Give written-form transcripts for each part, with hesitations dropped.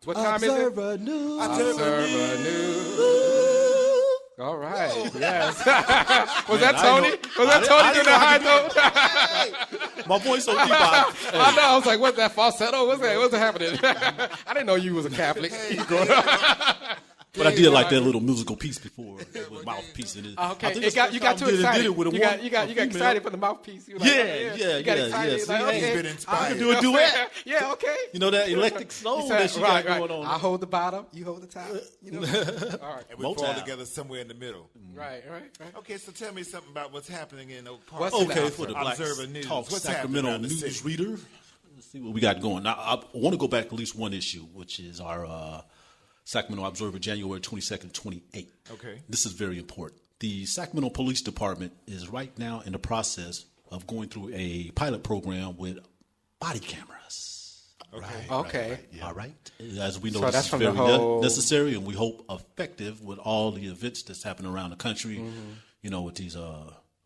What time is it? Observer News. Observer News. All right. Whoa. Yes. Was that Tony? Was that Tony doing that high note? My voice so deep. I know. I was like, what's that falsetto? What's that? What's happening? I didn't know you was a Catholic. Growing up. But I did like that little musical piece before, with mouthpiece in it. Okay, you got too excited. You got excited for the mouthpiece. You got excited. He's been inspired. I can do a duet. Yeah, okay. You know that electric soul that she got going on. I hold the bottom, you hold the top. You know. All right. And we fall together somewhere in the middle. Right. Okay, so tell me something about what's happening in Oak Park. Okay, for the Black News. Talk Sacramento news reader. Let's see what we got going. Now, I want to go back at least one issue, which is our Sacramento Observer, January 22nd, 28. Okay. This is very important. The Sacramento Police Department is right now in the process of going through a pilot program with body cameras. Okay. Right. Yeah. All right. As we know, so this is very necessary, and we hope effective with all the events that's happening around the country, you know, with these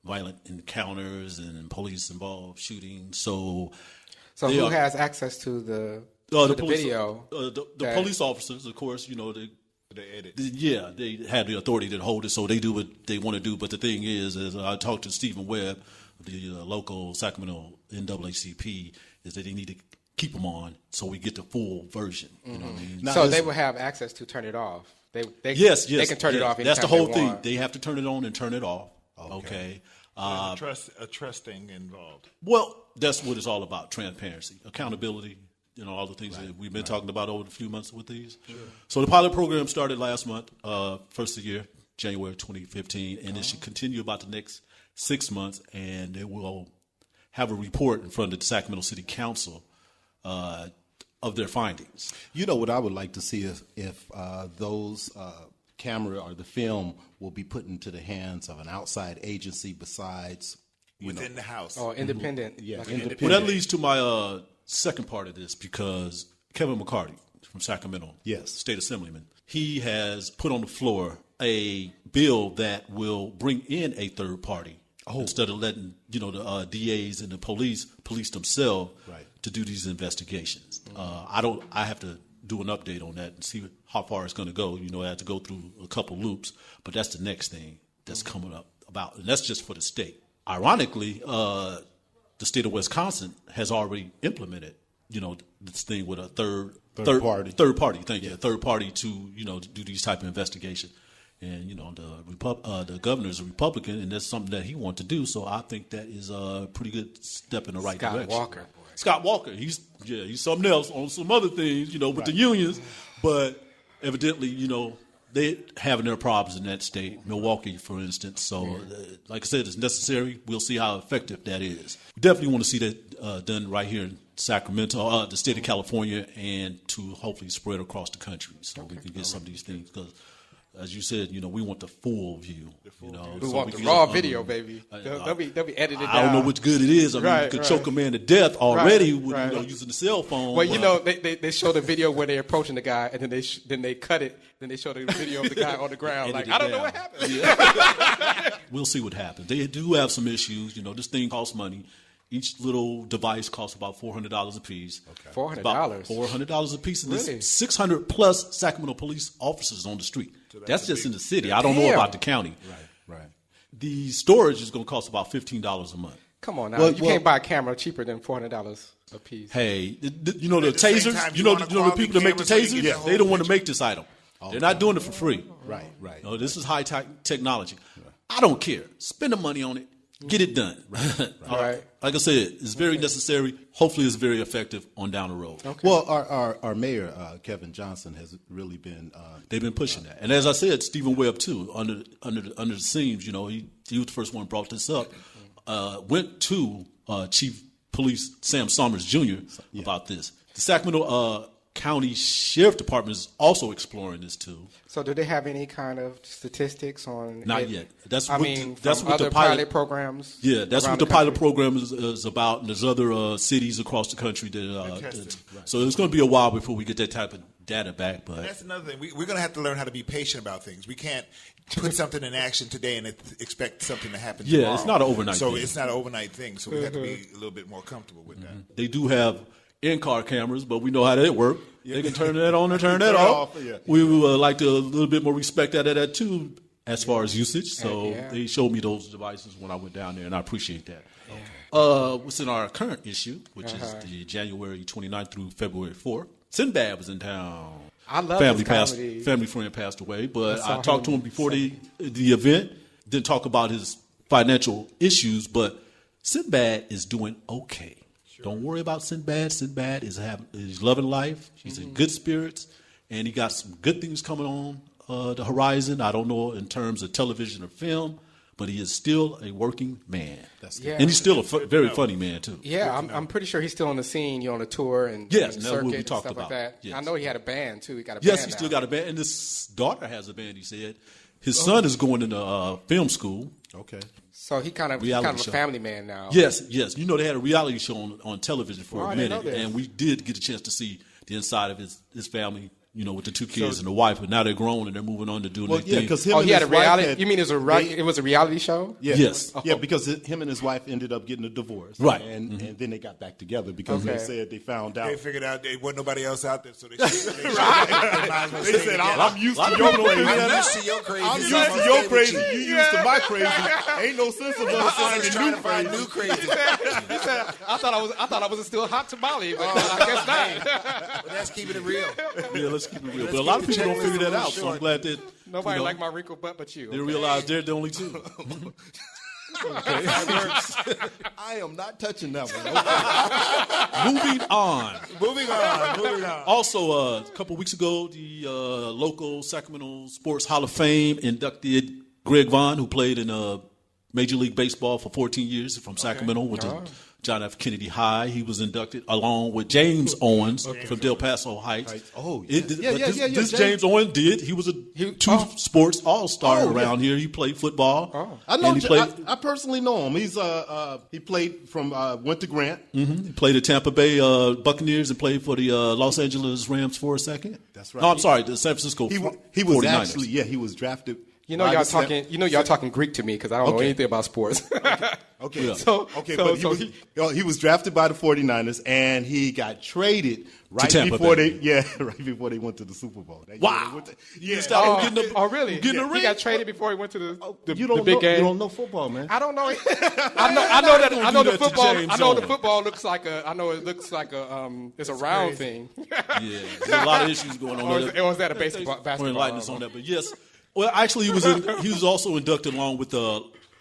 violent encounters and police involved shootings. So who has access to the video? The police officers, of course, you know, they have the authority to hold it, so they do what they want to do. But the thing is I talked to Stephen Webb, the local Sacramento NAACP, is that they need to keep them on so we get the full version. You know what I mean? Now, so they will have access to turn it off. They can turn it off. That's the whole thing. They have to turn it on and turn it off. Okay. A trust thing involved. Well, that's what it's all about: transparency, accountability. You know, all the things that we've been talking about over the few months with these. Sure. So the pilot program started last month, first of the year, January 2015, and it should continue about the next 6 months, and it will have a report in front of the Sacramento City Council of their findings. You know what I would like to see if those camera or the film will be put into the hands of an outside agency besides within the house. Oh, independent. Yeah, like independent. Well, that leads to my second part of this, because Kevin McCarty from Sacramento, state assemblyman, he has put on the floor a bill that will bring in a third party instead of letting the DAs and the police themselves to do these investigations. I have to do an update on that and see how far it's going to go. I have to go through a couple loops, but that's the next thing that's coming up about, and that's just for the state. Ironically, the state of Wisconsin has already implemented, this thing with a third party. Thank you. A third party to do these type of investigations. And the governor is a Republican, and that's something that he wants to do. So I think that is a pretty good step in the right direction. Scott Walker, he's something else on some other things, with the unions, but evidently, they're having their problems in that state, Milwaukee, for instance. So, like I said, it's necessary. We'll see how effective that is. We definitely want to see that done right here in Sacramento, the state of California, and to hopefully spread across the country so we can get some of these things. Because, as you said, we want the full view. We want the raw video, baby. They'll be edited down. I don't know which good it is. I mean, you could choke a man to death already with using the cell phone. Well, they show the video where they're approaching the guy, and then they cut it. Then they show the video of the guy on the ground. Like, I don't know what happened. Yeah. We'll see what happens. They do have some issues. This thing costs money. Each little device costs about $400 a piece. Okay. $400? $400 a piece. And really? There's 600 plus Sacramento police officers on the street. So that's just in the city. I don't know about the county. Right. The storage is going to cost about $15 a month. Come on now. You can't buy a camera cheaper than $400 a piece. Hey, the tasers? The people that make the tasers? They don't want to make this item. They're not doing it for free. Right. No, this is high technology. Right. I don't care. Spend the money on it. Get it done. Right. Like I said, it's very necessary. Hopefully, it's very effective on down the road. Okay. Well, our mayor, Kevin Johnson, has really been. They've been pushing that, and as I said, Stephen Webb too. Under the scenes, he was the first one who brought this up. Went to Chief Police Sam Summers Jr. about this. The Sacramento County Sheriff Department is also exploring this too. So, do they have any kind of statistics on? Not yet. That's what the pilot programs. Yeah, that's what the pilot program is about. And there's other cities across the country that. So it's going to be a while before we get that type of data back. But that's another thing. We're going to have to learn how to be patient about things. We can't put something in action today and expect something to happen tomorrow. It's not an overnight thing. So it's not an overnight thing. So we have to be a little bit more comfortable with that. They do have in-car cameras, but we know how that works. They can turn that on and turn that off. Yeah. We would like to a little bit more respect out of that too, as far as usage. So they showed me those devices when I went down there, and I appreciate that. What's in our current issue, which is the January 29th through February 4th. Sinbad was in town. I love his comedy. Family friend passed away, but I talked to him before the event. Didn't talk about his financial issues, but Sinbad is doing okay. Sure. Don't worry about Sinbad. Sinbad is loving life. He's in good spirits, and he got some good things coming on the horizon. I don't know in terms of television or film, but he is still a working man. And he's still a very funny man too. Yeah, I'm pretty sure he's still on the scene. You're on a tour and yes, and that will be circuit talked and stuff about. like that. Yes. I know he had a band too. He got a band. Yes, he still got a band, and his daughter has a band. He said his son is going into film school. Okay. So he's kind of a family man now. Yes. You know, they had a reality show on television for a minute, I didn't know this. and we did get a chance to see the inside of his family. You know, with the two kids and the wife, but now they're grown and they're moving on to doing their thing. Because he had a reality. You mean it was a reality show? Yeah. Yes. Yeah, because him and his wife ended up getting a divorce. Right. And then they got back together because they said they found out. They figured out there wasn't nobody else out there, so they They said, I'm used to your crazy. I'm used to your crazy. I'm used to your crazy. You used to my crazy. Ain't no sense of us trying to find new crazy. I thought I was still hot tamale, but I guess not. But that's keeping it real. Yeah, let's keep it real. But a lot of people don't figure that out, so I'm glad that Nobody liked my wrinkled butt but you. They realize they're the only two. I am not touching that one. Moving on. Also, a couple weeks ago, the local Sacramento Sports Hall of Fame inducted Greg Vaughn, who played in Major League Baseball for 14 years from Sacramento, went to John F. Kennedy High. He was inducted along with James Owens from Del Paso Heights. Oh, this James Owens did. He was a two-sports all-star around here. He played football. I know. I personally know him. He's he played from went to Grant. Mm-hmm. He played at Tampa Bay Buccaneers and played for the Los Angeles Rams for a second. That's right. No, I'm sorry, the San Francisco. He was 49ers. actually he was drafted. Y'all talking Greek to me because I don't know anything about sports. Okay. Yeah. He was drafted by the 49ers and he got traded right before they went to the Super Bowl. Wow. Really? He got traded before he went to the big game. You don't know football, man. I don't know. I know the football. I know the football looks like a. I know it looks like a. It's a round thing. Yeah, there's a lot of issues going on. Or was that a basketball? Enlighten us on that, but yes. Well, actually, he was also inducted along with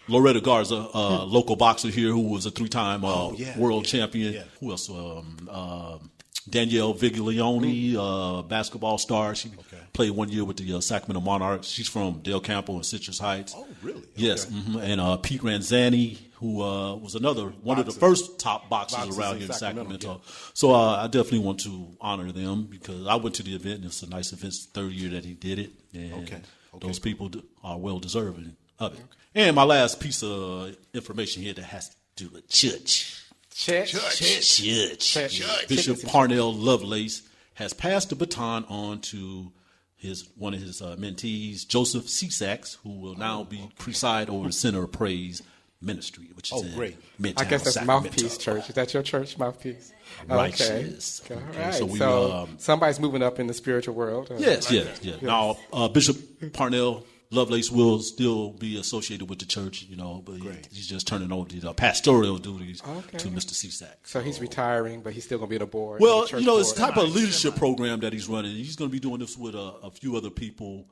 Loretta Garza, local boxer here who was a three-time world champion. Yeah. Who else? Danielle Viglione, basketball star. She played 1 year with the Sacramento Monarchs. She's from Del Campo and Citrus Heights. Oh, really? Yes. Okay. Mm-hmm. And Pete Ranzani, who was one of the first top boxers around here in Sacramento. Yeah. So I definitely want to honor them because I went to the event and it's a nice event. It's the third year that he did it. And those people are well deserving of it. Okay. And my last piece of information here that has to do with church. Bishop Parnell Lovelace has passed the baton on to one of his mentees, Joseph Cesaks, who will now preside over the Center of Praise Ministry, which is in Midtown, I guess that's Sacramento. Mouthpiece Church. Is that your church, Mouthpiece? Righteous. Okay. All right. So somebody's moving up in the spiritual world. Yes. Now, Bishop Parnell Lovelace will still be associated with the church, but he's just turning over the pastoral duties to Mr. Cesaks. So he's retiring, but he's still going to be on the board. Well, it's the type of leadership program that he's running. He's going to be doing this with a few other people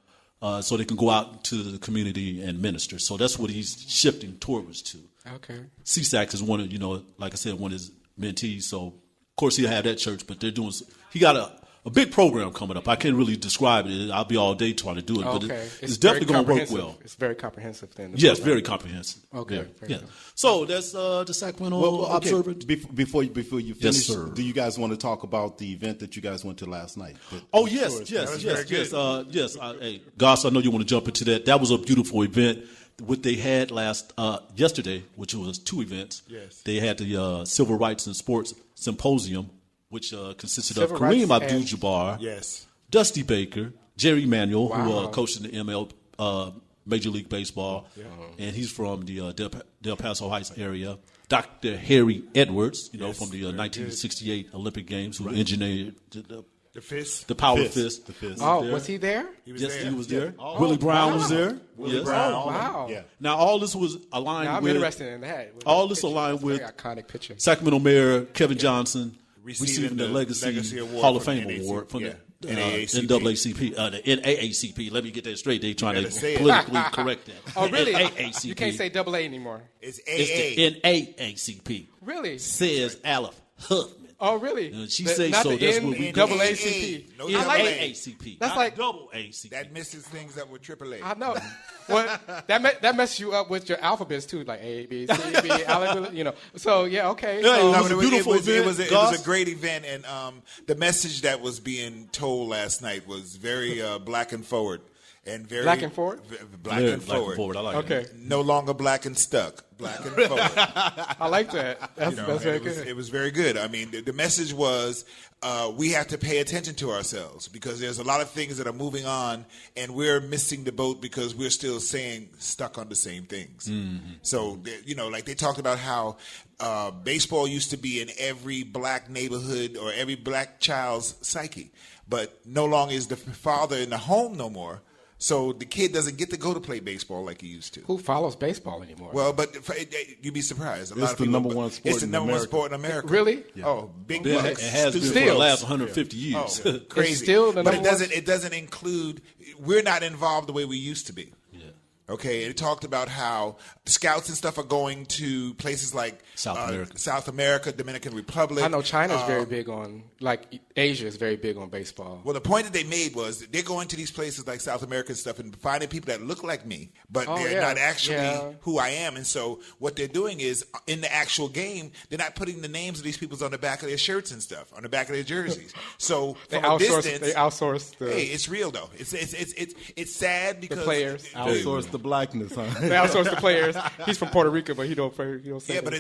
so they can go out to the community and minister. So that's what he's shifting towards to. Okay. Cesaks is one of, like I said, one of his mentees. So, of course, he'll have that church, but he got a big program coming up. I can't really describe it. I'll be all day trying to do it, but it's definitely going to work well. It's very comprehensive then. Yes, very comprehensive. Okay. Yeah. So that's the Sacramento Observer. Before you finish, yes, sir. Do you guys want to talk about the event that you guys went to last night? Yes. Hey, Goss, I know you want to jump into that. That was a beautiful event. What they had yesterday, which was two events. Yes. They had the Civil Rights and Sports Symposium, which consisted of Kareem Abdul-Jabbar, Dusty Baker, Jerry Manuel, who coached in the Major League Baseball, and he's from the Del Paso Heights area. Dr. Harry Edwards, from the 1968 Olympic Games, who engineered the power fist. The fist. Oh, was he there? He was there. Willie Brown was there. Willie Brown. Oh, wow. Yeah. Now, all this was aligned with... I'm interested in that. All this aligned with... Very iconic picture. Sacramento Mayor Kevin Johnson receiving the Legacy Award Hall of Fame Award from the NAACP. The NAACP. Let me get that straight. They're trying to politically correct that. Oh, really? NAACP. You can't say AA anymore. It's It's the NAACP. Really? Says Aleph Huffman. Oh, really? She says not so. The That's what we NAACP. No, I like NAACP. That's like double ACP. That misses things up with AAA. I know. Well, that messes you up with your alphabets too, like A, B, C, B, So yeah, okay. Yeah, So, it was a beautiful event. It was a great event, and the message that was being told last night was very black and forward. And very black and forward? Black and forward. I like okay. that. No longer black and stuck. Black and forward. I like that. That's very good. It was very good. I mean, the message was we have to pay attention to ourselves because there's a lot of things that are moving on, and we're missing the boat because we're still stuck on the same things. Mm-hmm. So, like they talked about how baseball used to be in every black neighborhood or every black child's psyche, but no longer is the father in the home no more. So the kid doesn't get to go to play baseball like he used to. Who follows baseball anymore? Well, but you'd be surprised. It's the number one sport. It's the number one sport in America. Really? Yeah. Oh, big bucks. bucks. It has been for the last 150 years. Oh, crazy. It's still the number but it doesn't include. We're not involved the way we used to be. Yeah. Okay, it talked about how the scouts and stuff are going to places like South America, Dominican Republic. I know China's very big on, like Asia is very big on baseball. Well, the point that they made was that they're going to these places like South America and stuff and finding people that look like me, but they're not actually who I am. And so what they're doing is in the actual game, they're not putting the names of these people on the back of their shirts and stuff, on the back of their jerseys. So they outsource. They outsource. Hey, it's real though. It's sad because the players outsource the blackness. Huh? They outsource the players. He's from Puerto Rico, but he don't say. Yeah, but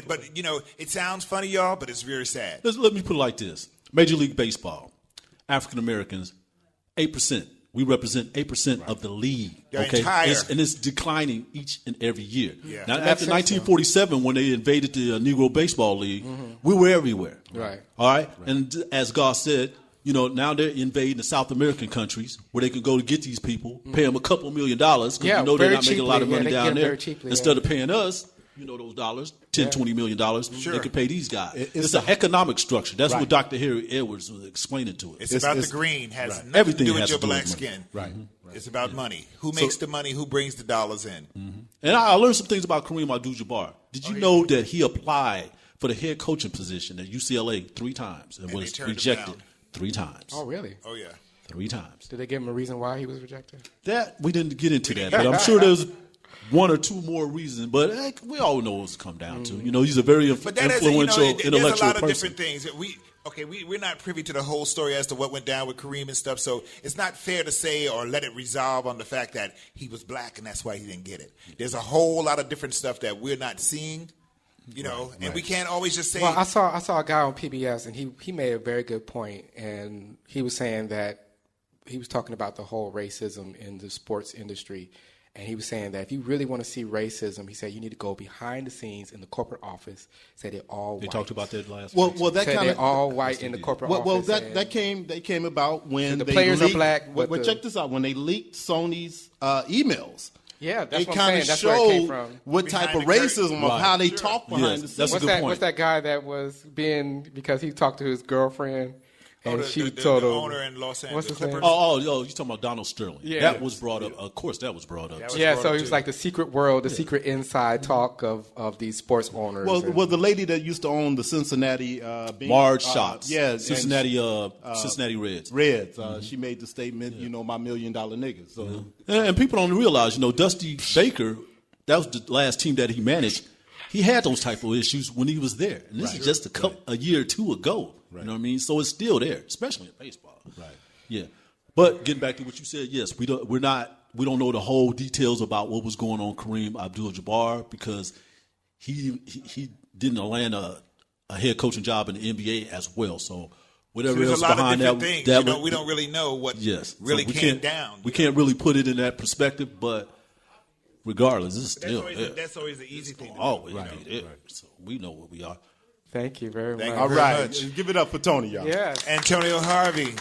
it sounds funny, y'all, but it's very sad. Let me put it like this: Major League Baseball, African Americans, 8%. We represent 8% of the league. Okay, and it's declining each and every year. Yeah. Now, after 1947, when they invaded the Negro Baseball League, we were everywhere. Right. All right. And as God said, now they're invading the South American countries where they can go to get these people, pay them a couple $1 million because they're not making a lot of money down there. Instead of paying us, those dollars, $10, $20 million, they could pay these guys. It's an economic structure. That's what Dr. Harry Edwards was explaining to us. It's about the green. Has nothing to do with your black skin. Right. It's about money. Who makes the money? Who brings the dollars in? Mm-hmm. And I learned some things about Kareem Abdul-Jabbar. Did you know that he applied for the head coaching position at UCLA 3 times and was rejected 3 times? Oh, really? Oh, yeah. 3 times. Did they give him a reason why he was rejected? That we didn't get into that, but I'm sure there's 1 or 2 more reasons. But we all know what it's come down to. He's a very influential, intellectual there's a lot of person. different things. We're not privy to the whole story as to what went down with Kareem and stuff, so it's not fair to say or let it resolve on the fact that he was black and that's why he didn't get it. There's a whole lot of different stuff that we're not seeing. And we can't always just say. Well, I saw a guy on PBS, and he made a very good point, and he was saying that he was talking about the whole racism in the sports industry, and he was saying that if you really want to see racism, he said you need to go behind the scenes in the corporate office. Say they're all white. They talked about that last well, week. well, that kind they're of all white in the corporate office. Well, that came about when the they players leaked, are black. Well, check this out: when they leaked Sony's emails. Yeah, that's what I'm kind saying. of That's where it came showed from. what type of racism of how they talk behind the scenes. That's a good point. What's that guy that was being because he talked to his girlfriend and she the told him owner in Los Angeles. What's his name? Oh, you're talking about Donald Sterling. Yeah. That was brought up. Of course, that was brought up. So he was like the secret world, the secret inside talk of these sports owners. Well, the lady that used to own the Cincinnati Marge Schatz. Cincinnati Reds. She made the statement, my $1 million niggas. So. And people don't realize, Dusty Baker, that was the last team that he managed. He had those type of issues when he was there. And this is just a year or 2 ago. Right. You know what I mean? So it's still there, especially in baseball. Right. Yeah. But getting back to what you said, yes, we don't know the whole details about what was going on Kareem Abdul-Jabbar because he didn't land a head coaching job in the NBA as well. So whatever else behind that, we don't really know what really came down. We can't really put it in that perspective, but regardless, it's still there. That's always the easy thing. Always be there. So we know what we are. Thank you very much. Thank you All very right. much. Give it up for Tony, y'all. Yes. Antonio Harvey.